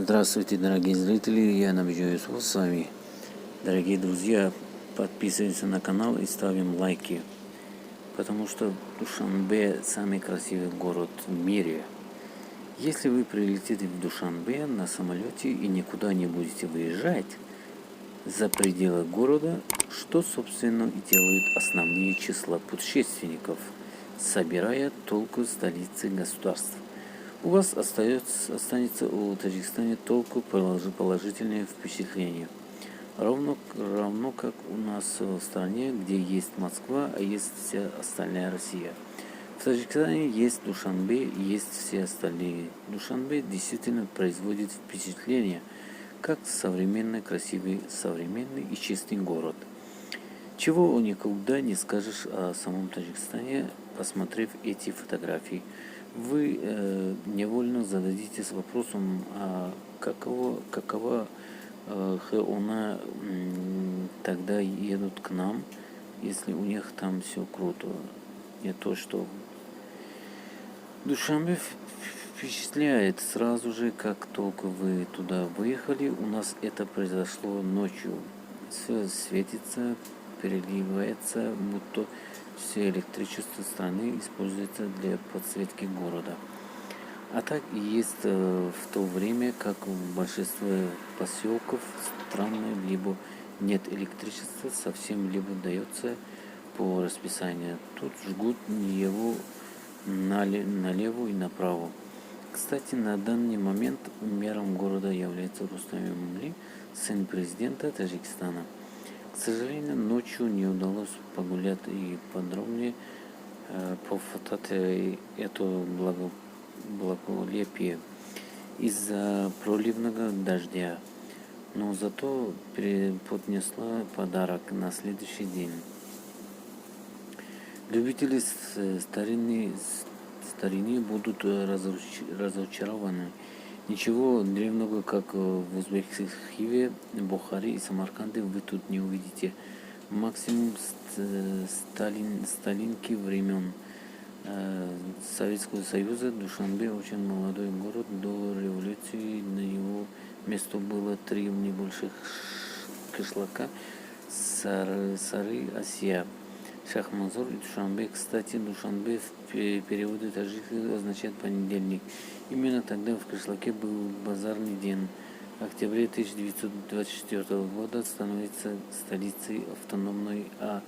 Здравствуйте, дорогие зрители, я Набиджон Юсупов с вами. Дорогие друзья, подписываемся на канал и ставим лайки, потому что Душанбе самый красивый город в мире. Если вы прилетите в Душанбе на самолете и никуда не будете выезжать за пределы города, что, собственно, и делают основные числа путешественников, собирая толку столицы государства. У вас останется о Таджикистане только положительное впечатление. Равно как у нас в стране, где есть Москва, а есть вся остальная Россия. В Таджикистане есть Душанбе, есть все остальные. Душанбе действительно производит впечатление, как современный, красивый, современный и чистый город. Чего никогда не скажешь о самом Таджикистане, посмотрев эти фотографии. Вы невольно зададитесь вопросом, какова она тогда едут к нам, если у них там все круто. Не то, что Душанбе впечатляет сразу же, как только вы туда выехали. У нас это произошло ночью. Все светится, переливается, будто все электричество страны используется для подсветки города. А так и есть в то время, как в большинстве поселков странно, либо нет электричества совсем, либо дается по расписанию. Тут жгут его налево и направо. Кстати, на данный момент мэром города является Рустам Эмомали, сын президента Таджикистана. К сожалению, ночью не удалось погулять и подробнее пофотать это благолепие из-за проливного дождя, но зато преподнесла подарок на следующий день. Любители старины будут разочарованы. Ничего древнего, как в Узбекской Хиве, Бухаре и Самарканде, вы тут не увидите. Максимум сталинки времен Советского Союза. Душанбе очень молодой город. До революции на его место было 3 небольших кишлака: Сары, Асия, Шахмазор и Душанбе. Кстати, Душанбе в переводе таджикского означает понедельник. Именно тогда в кишлаке был базарный день. В октябре 1924 года становится столицей автономной, а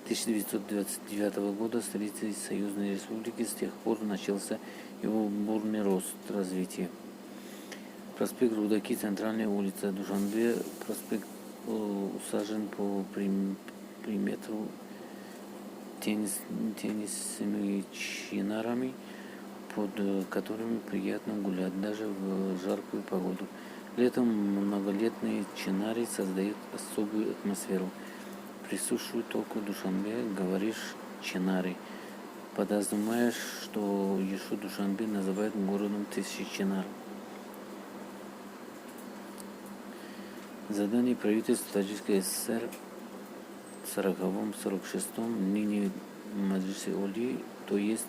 1929 года столицей Союзной Республики. С тех пор начался его бурный рост, развитие. Проспект Рудаки, центральная улица Душанбе. Проспект усажен по периметру теннисными чинарами, под которыми приятно гулять даже в жаркую погоду. Летом многолетние чинари создают особую атмосферу. Присущую только Душанбе, говоришь чинари, подразумеваешь, что еще Душанбе называют городом тысячи чинар. Задание правительства Таджикской ССР в 40-46 ныне Маджлисе Оли, то есть